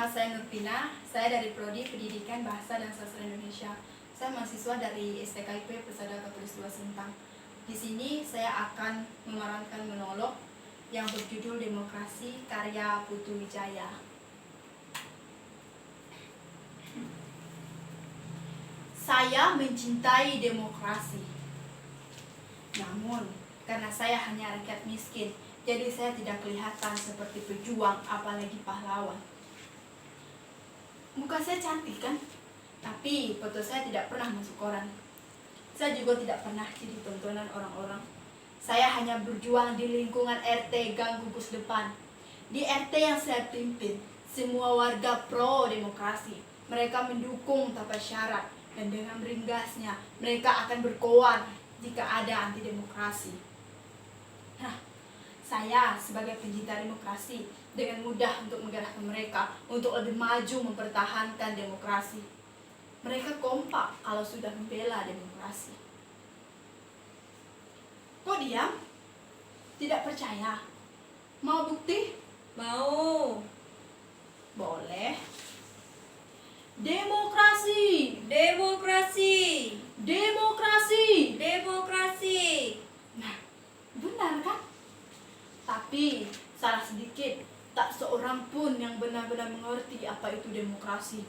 Nama saya Nurpina, saya dari Prodi Pendidikan Bahasa dan Sastra Indonesia. Saya mahasiswa dari STKIP Persada Katulistiwa Sintang. Di sini saya akan memerankan monolog yang berjudul Demokrasi karya Putu Wijaya. Saya mencintai demokrasi. Namun, karena saya hanya rakyat miskin, jadi saya tidak kelihatan seperti pejuang, apalagi pahlawan. Muka saya cantik kan? Tapi foto saya tidak pernah masuk koran. Saya juga tidak pernah jadi tontonan orang-orang. Saya hanya berjuang di lingkungan RT Gang Gugus Depan. Di RT yang saya pimpin, semua warga pro demokrasi. Mereka mendukung tanpa syarat, dan dengan meringgasnya mereka akan berkoar jika ada anti demokrasi. Nah, saya sebagai pencinta demokrasi dengan mudah untuk menggerakkan mereka untuk lebih maju mempertahankan demokrasi. Mereka kompak kalau sudah membela demokrasi. Kok diam? Tidak percaya? Mau bukti? Mau. Boleh. Demokrasi! Demokrasi. Demokrasi! Demokrasi. Nah, benar kan? Tapi salah sedikit, tak seorang pun yang benar-benar mengerti apa itu demokrasi.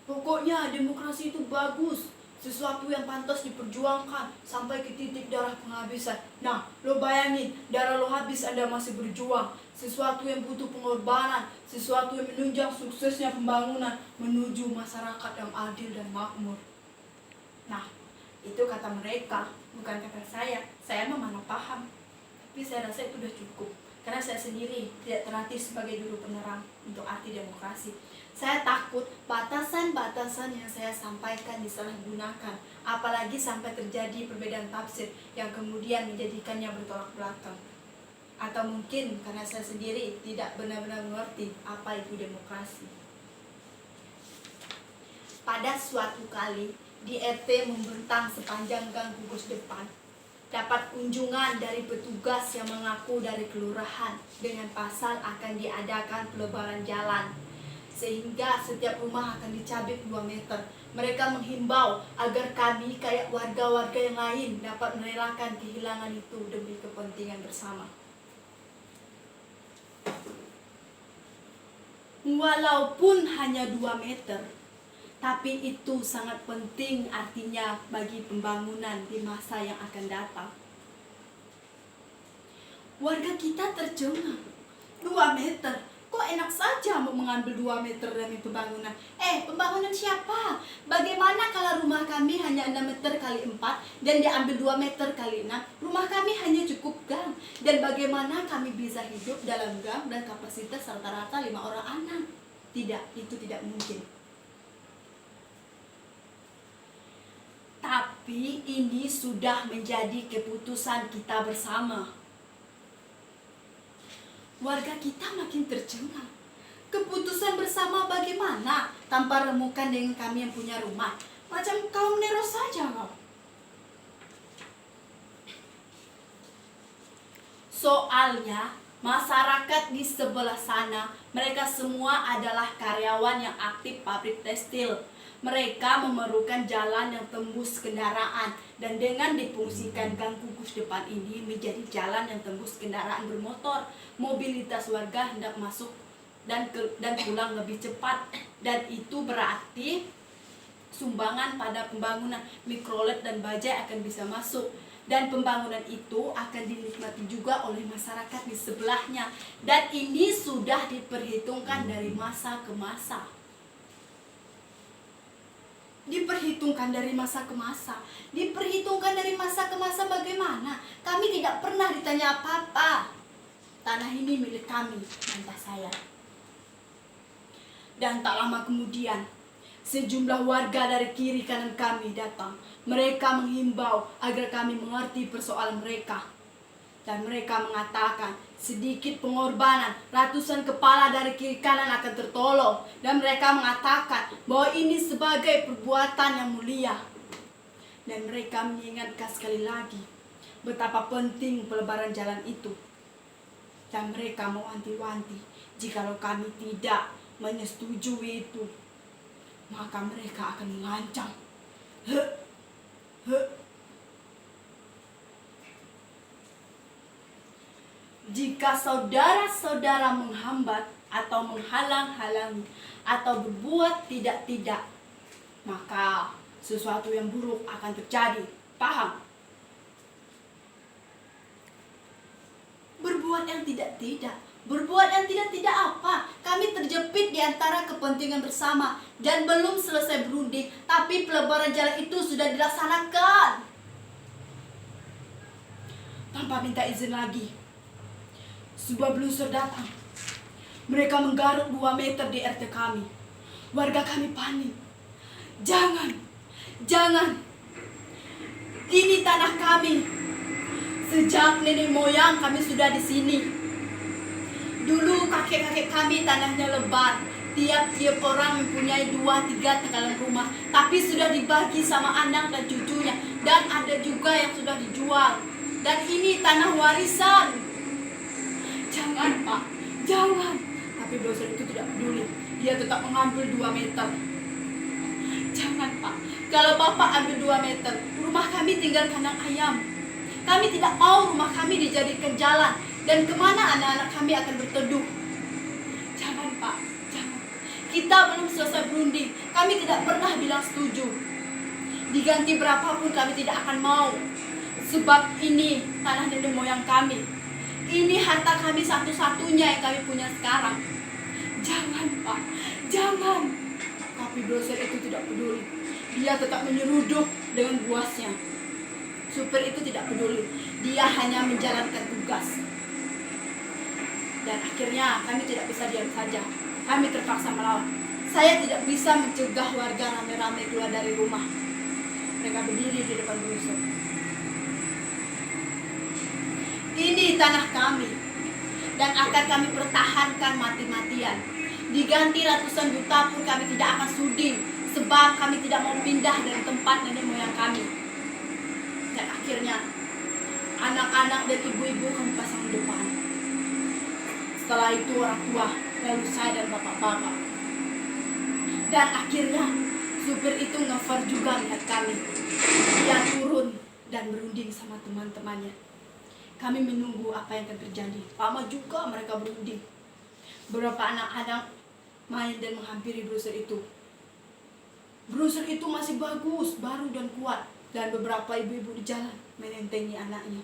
Pokoknya demokrasi itu bagus, sesuatu yang pantas diperjuangkan sampai ke titik darah penghabisan. Nah, lo bayangin, darah lo habis Anda masih berjuang. Sesuatu yang butuh pengorbanan, sesuatu yang menunjang suksesnya pembangunan menuju masyarakat yang adil dan makmur. Nah, itu kata mereka, bukan kata saya. Saya memang paham. Tapi saya rasa itu sudah cukup. Karena saya sendiri tidak terlatih sebagai juru penerang untuk arti demokrasi. Saya takut batasan-batasan yang saya sampaikan disalahgunakan, apalagi sampai terjadi perbedaan tafsir yang kemudian menjadikannya bertolak belakang. Atau mungkin karena saya sendiri tidak benar-benar mengerti apa itu demokrasi. Pada suatu kali, di RT membentang sepanjang gang Gugus Depan, dapat kunjungan dari petugas yang mengaku dari kelurahan dengan pasal akan diadakan pelebaran jalan, sehingga setiap rumah akan dicabik 2 meter. Mereka menghimbau agar kami kayak warga-warga yang lain dapat merelakan kehilangan itu demi kepentingan bersama. Walaupun hanya 2 meter, tapi itu sangat penting artinya bagi pembangunan di masa yang akan datang. Warga kita tercengang. 2 meter, kok enak saja mau mengambil 2 meter demi pembangunan. Pembangunan siapa? Bagaimana kalau rumah kami hanya 6 meter kali 4 dan diambil 2 meter kali 6? Rumah kami hanya cukup gang. Dan bagaimana kami bisa hidup dalam gang dan kapasitas rata-rata 5 orang anak? Tidak, itu tidak mungkin. Tapi ini sudah menjadi keputusan kita bersama. Warga kita makin tercengang. Keputusan bersama bagaimana? Tanpa remukan dengan kami yang punya rumah. Macam kaum Nero saja kau. Soalnya masyarakat di sebelah sana, mereka semua adalah karyawan yang aktif pabrik tekstil. Mereka memerlukan jalan yang tembus kendaraan, dan dengan difungsikan gang Gugus Depan ini menjadi jalan yang tembus kendaraan bermotor, mobilitas warga hendak masuk dan pulang lebih cepat, dan itu berarti sumbangan pada pembangunan mikrolet dan bajai akan bisa masuk, dan pembangunan itu akan dinikmati juga oleh masyarakat di sebelahnya, dan ini sudah diperhitungkan dari masa ke masa. Diperhitungkan dari masa ke masa. Diperhitungkan dari masa ke masa bagaimana? Kami tidak pernah ditanya apa-apa. Tanah ini milik kami, bantah saya. Dan tak lama kemudian, sejumlah warga dari kiri kanan kami datang. Mereka menghimbau agar kami mengerti persoalan mereka. Dan mereka mengatakan sedikit pengorbanan, ratusan kepala dari kiri kanan akan tertolong. Dan mereka mengatakan bahwa ini sebagai perbuatan yang mulia. Dan mereka mengingatkan sekali lagi betapa penting pelebaran jalan itu. Dan mereka mewanti-wanti Jikalau kami tidak menyetujui itu, maka mereka akan mengancam. Heh, heh. Jika saudara-saudara menghambat atau menghalang-halangi atau berbuat tidak-tidak, maka sesuatu yang buruk akan terjadi. Paham? Berbuat yang tidak-tidak. Berbuat yang tidak-tidak apa? Kami terjepit di antara kepentingan bersama dan belum selesai berunding, tapi pelebaran jalan itu sudah dilaksanakan. Tanpa minta izin lagi, sebuah bluser datang. Mereka menggaruk 2 meter di RT kami. Warga kami panik. Jangan, jangan. Ini tanah kami. Sejak nenek moyang kami sudah di sini. Dulu kakek-kakek kami tanahnya lebar. Tiap-tiap orang mempunyai 2-3 tenggalan rumah. Tapi sudah dibagi sama anak dan cucunya. Dan ada juga yang sudah dijual. Dan ini tanah warisan. Jangan, Pak, jangan. Tapi dosen itu tidak peduli. Dia tetap mengambil 2 meter. Jangan, Pak. Kalau Bapak ambil 2 meter, rumah kami tinggal kandang ayam. Kami tidak mau rumah kami dijadikan jalan. Dan kemana anak-anak kami akan berteduh? Jangan, Pak, jangan. Kita belum selesai berunding. Kami tidak pernah bilang setuju. Diganti berapapun kami tidak akan mau. Sebab ini tanah nenek moyang kami. Ini harta kami satu-satunya yang kami punya sekarang. Jangan, Pak, jangan. Tapi dosen itu tidak peduli. Dia tetap menyeruduk dengan buasnya. Supir itu tidak peduli. Dia hanya menjalankan tugas. Dan akhirnya kami tidak bisa diam saja. Kami terpaksa melawan. Saya tidak bisa mencegah warga rame-rame keluar dari rumah. Mereka berdiri di depan brosur. Ini tanah kami. Dan akan kami pertahankan mati-matian. Diganti ratusan juta pun kami tidak akan sudi. Sebab kami tidak mau pindah dari tempat nenek moyang kami. Dan akhirnya anak-anak dan ibu-ibu kami pasang di depan. Setelah itu orang tua, lalu saya dan bapak-bapak. Dan akhirnya supir itu ngever juga lihat kami. Dia turun dan berunding sama teman-temannya. Kami menunggu apa yang akan terjadi. Lama juga mereka berunding. Beberapa anak-anak main dan menghampiri brosur itu. Brosur itu masih bagus, baru dan kuat. Dan beberapa ibu-ibu di jalan menentengi anaknya.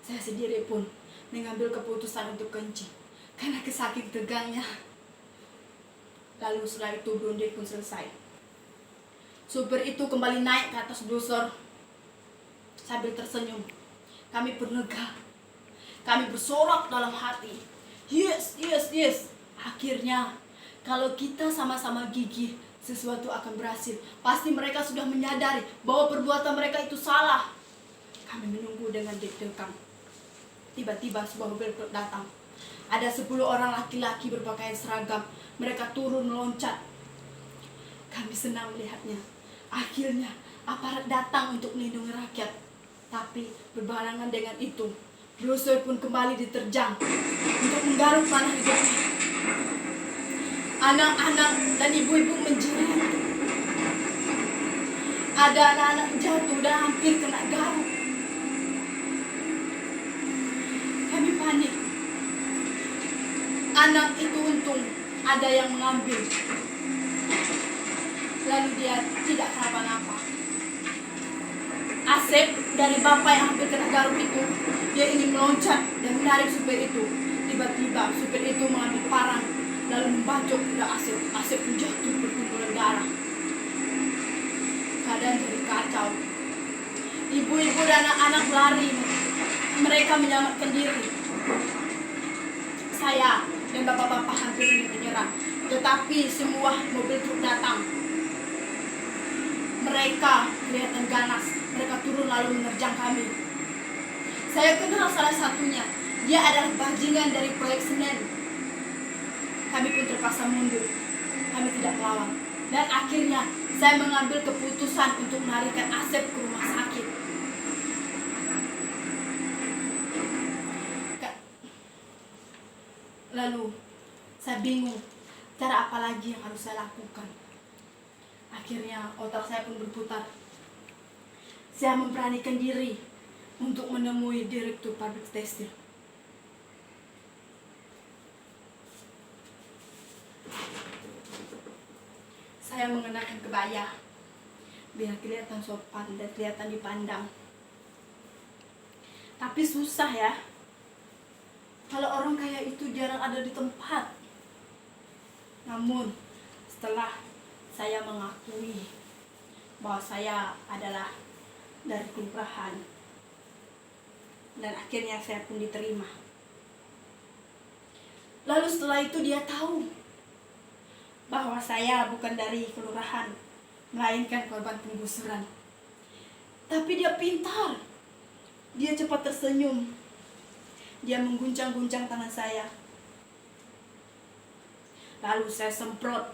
Saya sendiri pun mengambil keputusan untuk kencing karena kesaking tegangnya. Lalu setelah itu berunding pun selesai. Supir itu kembali naik ke atas brosur sambil tersenyum. Kami bernegah. Kami bersorak dalam hati. Yes, yes, yes. Akhirnya kalau kita sama-sama gigih, sesuatu akan berhasil. Pasti mereka sudah menyadari bahwa perbuatan mereka itu salah. Kami menunggu dengan deg-degan. Tiba-tiba sebuah mobil truk datang. Ada 10 orang laki-laki berpakaian seragam. Mereka turun meloncat. Kami senang melihatnya. Akhirnya aparat datang untuk melindungi rakyat. Tapi berbarengan dengan itu, brosur pun kembali diterjang untuk menggaruk tanah hidupnya. Anak-anak dan ibu-ibu menjerit. Ada anak-anak jatuh dan hampir kena garuk. Kami panik. Anak itu untung ada yang mengambil. Lalu dia tidak kenapa-napa. Asep dari bapak yang hampir kena garuk itu, dia ingin meloncat dan menarik supir itu. Tiba-tiba supir itu mengambil parang lalu membacok pada Asep. Asep pun jatuh berkumpulan darah. Keadaan jadi kacau. Ibu-ibu dan anak-anak lari. Mereka menyelamatkan diri. Saya dan bapak-bapak hampir ingin menyerang, tetapi semua mobil truk datang. Mereka kelihatan ganas. Mereka turun lalu menerjang kami. Saya kenal salah satunya. Dia adalah bajingan dari proyek Senen. Kami pun terpaksa mundur. Kami tidak melawan. Dan akhirnya saya mengambil keputusan untuk melarikan Asep ke rumah sakit. Lalu Saya bingung, cara apa lagi yang harus saya lakukan. Akhirnya otak saya pun berputar. Saya memberanikan diri untuk menemui direktur pabrik tekstil. Saya mengenakan kebaya biar kelihatan sopan dan kelihatan dipandang. Tapi susah ya. Kalau orang kaya itu jarang ada di tempat. Namun setelah saya mengakui bahwa saya adalah dari kelurahan, dan akhirnya saya pun diterima. Lalu setelah itu dia tahu bahwa saya bukan dari kelurahan, melainkan korban penggusuran. Tapi dia pintar. Dia cepat tersenyum. Dia mengguncang-guncang tangan saya. Lalu saya semprot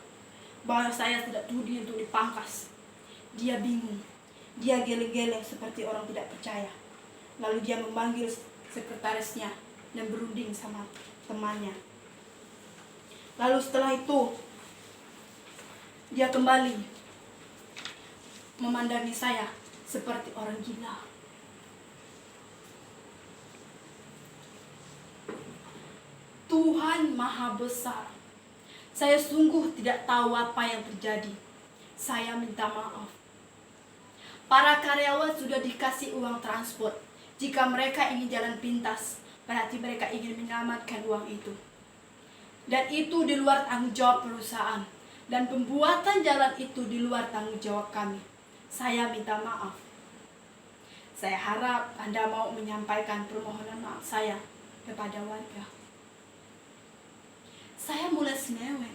bahwa saya tidak sudi untuk dipangkas. Dia bingung. Dia geleng-geleng seperti orang tidak percaya. Lalu dia memanggil sekretarisnya dan berunding sama temannya. Lalu setelah itu dia kembali memandangi saya seperti orang gila. Tuhan Maha Besar. Saya sungguh tidak tahu apa yang terjadi. Saya minta maaf. Para karyawan sudah dikasih uang transport. Jika mereka ingin jalan pintas, berarti mereka ingin menyelamatkan uang itu. Dan itu di luar tanggung jawab perusahaan. Dan pembuatan jalan itu di luar tanggung jawab kami. Saya minta maaf. Saya harap Anda mau menyampaikan permohonan maaf saya kepada warga. Saya mulai semewek.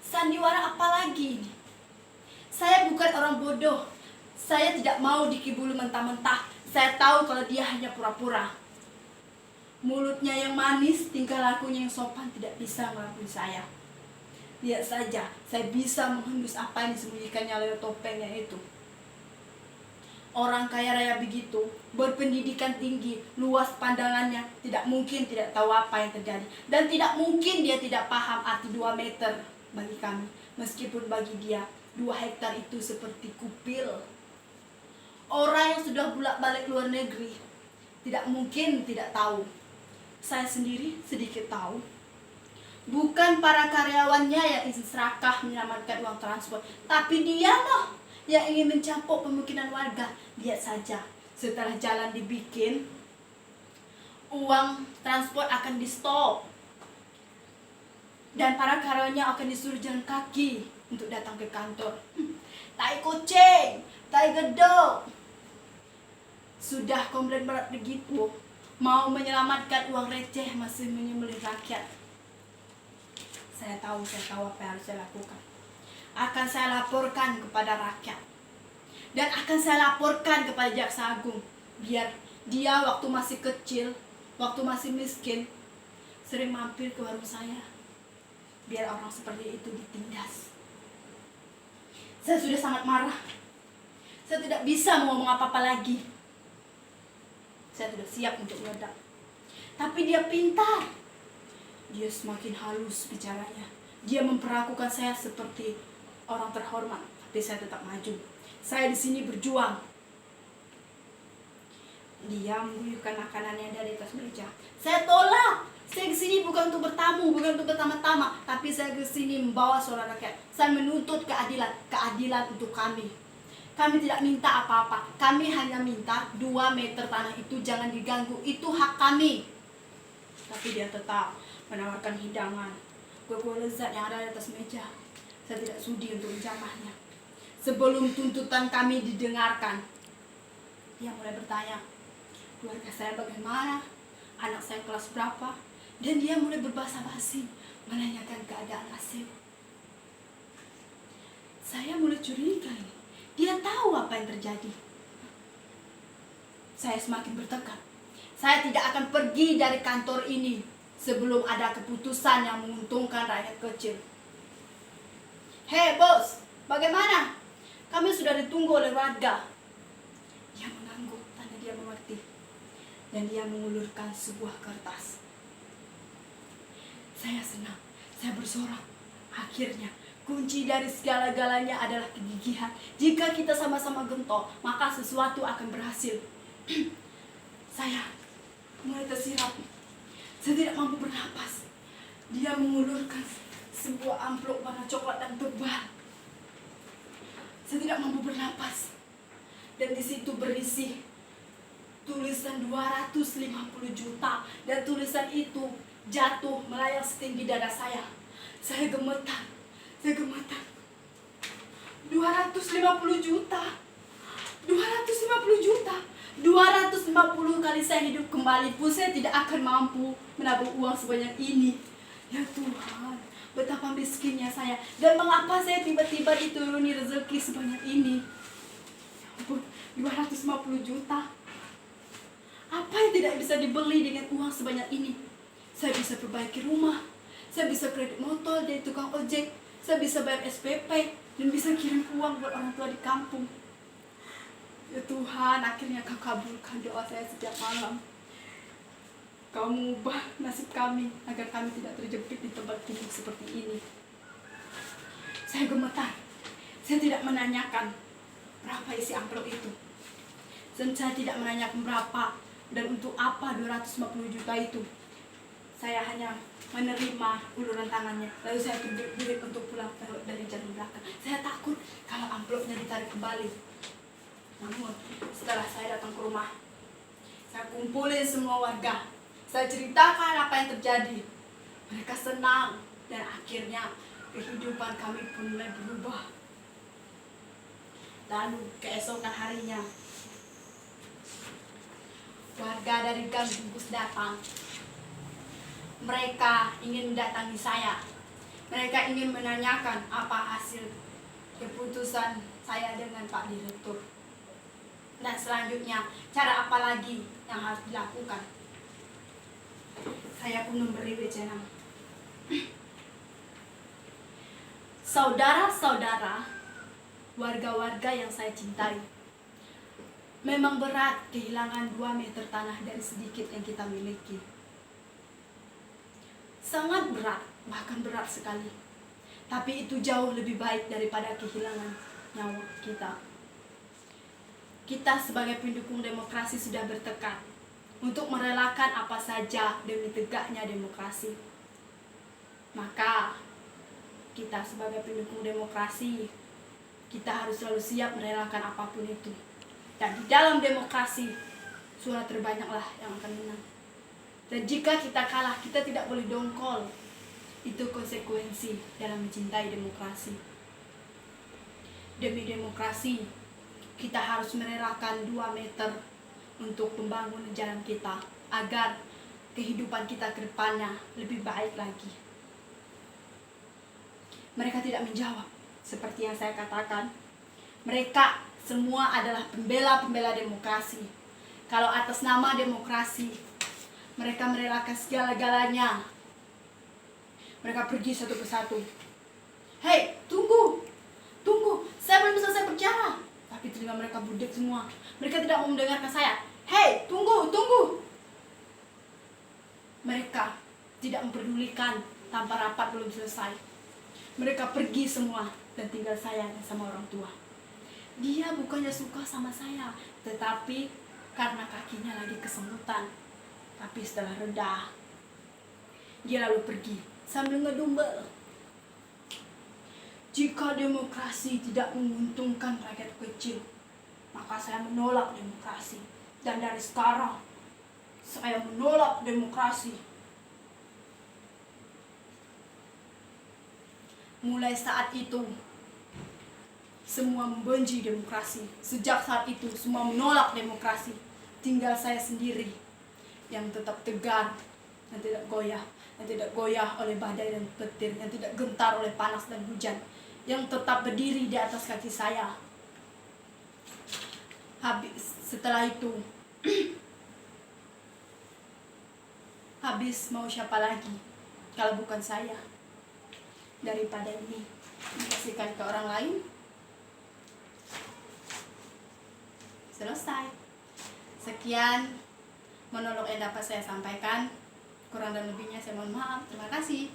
Sandiwara apa lagi ini? Saya bukan orang bodoh. Saya tidak mau dikibuli mentah-mentah. Saya tahu kalau dia hanya pura-pura. Mulutnya yang manis, tingkah lakunya yang sopan tidak bisa mengampuni saya. Lihat saja, saya bisa menghembus apa yang disembunyikannya lewat topengnya itu. Orang kaya raya begitu, berpendidikan tinggi, luas pandangannya, tidak mungkin tidak tahu apa yang terjadi. Dan tidak mungkin dia tidak paham arti 2 meter bagi kami. Meskipun bagi dia, 2 hektar itu seperti kupil. Orang yang sudah bolak-balik luar negeri, tidak mungkin tidak tahu. Saya sendiri sedikit tahu. Bukan para karyawannya yang ingin serakah menyelamatkan uang transport, tapi dia loh yang ingin mencampur pemukiman warga. Lihat saja, setelah jalan dibikin, uang transport akan di stop. Dan para karyawannya akan disuruh jalan kaki untuk datang ke kantor. Tai kucing, tai gedok. Sudah komplain berat begitu, mau menyelamatkan uang receh masih menyembelih rakyat. Saya tahu apa yang harus saya lakukan. Akan saya laporkan kepada rakyat. Dan akan saya laporkan kepada Jaksa Agung. Biar dia waktu masih kecil, waktu masih miskin, sering mampir ke warung saya. Biar orang seperti itu ditindas. Saya sudah sangat marah. Saya tidak bisa ngomong apa-apa lagi. Saya sudah siap untuk meledak. Tapi dia pintar. Dia semakin halus bicaranya. Dia memperlakukan saya seperti orang terhormat. Tapi saya tetap maju. Saya di sini berjuang. Dia mengguyurkan makanannya dari atas meja. Saya tolak. Saya ke sini bukan untuk bertamu, bukan untuk bertama-tama, tapi saya ke sini membawa suara rakyat. Saya menuntut keadilan, keadilan untuk kami. Kami tidak minta apa-apa. Kami hanya minta 2 meter tanah itu jangan diganggu. Itu hak kami. Tapi dia tetap menawarkan hidangan, kue-kue lezat yang ada di atas meja. Saya tidak sudi untuk menjamahnya. Sebelum tuntutan kami didengarkan, dia mulai bertanya, keluarga saya bagaimana, anak saya kelas berapa, dan dia mulai berbahasa basi menanyakan keadaan Asim. Saya mulai curiga ini. Dia tahu apa yang terjadi. Saya semakin bertekad. Saya tidak akan pergi dari kantor ini sebelum ada keputusan yang menguntungkan rakyat kecil. Hei bos, bagaimana? Kami sudah ditunggu oleh warga. Dia mengangguk, tanda dia mengerti. Dan dia mengulurkan sebuah kertas. Saya senang. Saya bersorak. Akhirnya, kunci dari segala-galanya adalah kegigihan. Jika kita sama-sama gentok, maka sesuatu akan berhasil. Saya mulai tersirat. Saya tidak mampu bernapas. Dia mengulurkan sebuah amplop warna coklat dan tebal. Saya tidak mampu bernapas. Dan di situ berisi tulisan 250 juta. Dan tulisan itu jatuh melayang setinggi dada saya. Saya gemetar. 250 juta. 250 juta. 250 kali saya hidup kembali pun saya tidak akan mampu menabung uang sebanyak ini. Ya Tuhan, betapa miskinnya saya. Dan mengapa saya tiba-tiba dituruni rezeki sebanyak ini? Ya ampun, 250 juta. Apa yang tidak bisa dibeli dengan uang sebanyak ini? Saya bisa perbaiki rumah. Saya bisa kredit motor dari tukang ojek. Saya bisa bayar SPP. Dan bisa kirim uang buat orang tua di kampung. Ya Tuhan, akhirnya Kau kabulkan doa saya setiap malam. Kau mengubah nasib kami agar kami tidak terjepit di tempat kumuh seperti ini. Saya gemetar. Saya tidak menanyakan berapa isi amplop itu. Dan saya tidak menanyakan berapa dan untuk apa 250 juta itu. Saya hanya menerima uluran tangannya. Lalu saya berdiri untuk pulang dari jalan belakang. Saya takut kalau amplopnya ditarik kembali. Namun setelah saya datang ke rumah, saya kumpulin semua warga. Saya ceritakan apa yang terjadi. Mereka senang dan akhirnya kehidupan kami pun mulai berubah. Lalu keesokan harinya, warga dari Gang Bungkus datang. Mereka ingin mendatangi saya. Mereka ingin menanyakan apa hasil keputusan saya dengan Pak Direktur. Dan selanjutnya, cara apa lagi yang harus dilakukan? Saya pun memberi wejangan. Saudara-saudara, warga-warga yang saya cintai, memang berat kehilangan 2 meter tanah dari sedikit yang kita miliki. Sangat berat, bahkan berat sekali. Tapi itu jauh lebih baik daripada kehilangan nyawa kita. Kita sebagai pendukung demokrasi sudah bertekad untuk merelakan apa saja demi tegaknya demokrasi. Maka kita sebagai pendukung demokrasi, kita harus selalu siap merelakan apapun itu. Dan di dalam demokrasi, suara terbanyaklah yang akan menang. Dan jika kita kalah, kita tidak boleh dongkol. Itu konsekuensi dalam mencintai demokrasi. Demi demokrasi, kita harus merelakan 2 meter untuk membangun jalan kita agar kehidupan kita ke depannya lebih baik lagi. Mereka tidak menjawab seperti yang saya katakan. Mereka semua adalah pembela-pembela demokrasi. Kalau atas nama demokrasi, mereka merelakan segala-galanya. Mereka pergi satu persatu. Hei, tunggu, saya belum selesai bicara. Tapi telinga mereka budek semua. Mereka tidak mau mendengarkan saya. Hei, tunggu. Mereka tidak memperdulikan tanpa rapat belum selesai. Mereka pergi semua dan tinggal saya sama orang tua. Dia bukannya suka sama saya, tetapi karena kakinya lagi kesemutan. Tapi setelah reda, dia lalu pergi sambil ngedumel. Jika demokrasi tidak menguntungkan rakyat kecil, maka saya menolak demokrasi. Dan dari sekarang, saya menolak demokrasi. Mulai saat itu, semua membenci demokrasi. Sejak saat itu, semua menolak demokrasi. Tinggal saya sendiri yang tetap tegar, yang tidak goyah oleh badai dan petir, yang tidak gentar oleh panas dan hujan, yang tetap berdiri di atas kaki saya. Setelah itu, habis mau siapa lagi kalau bukan saya? Daripada ini dikasihkan ke orang lain, selesai. Sekian monolog yang dapat saya sampaikan. Kurang dan lebihnya saya mohon maaf. Terima kasih.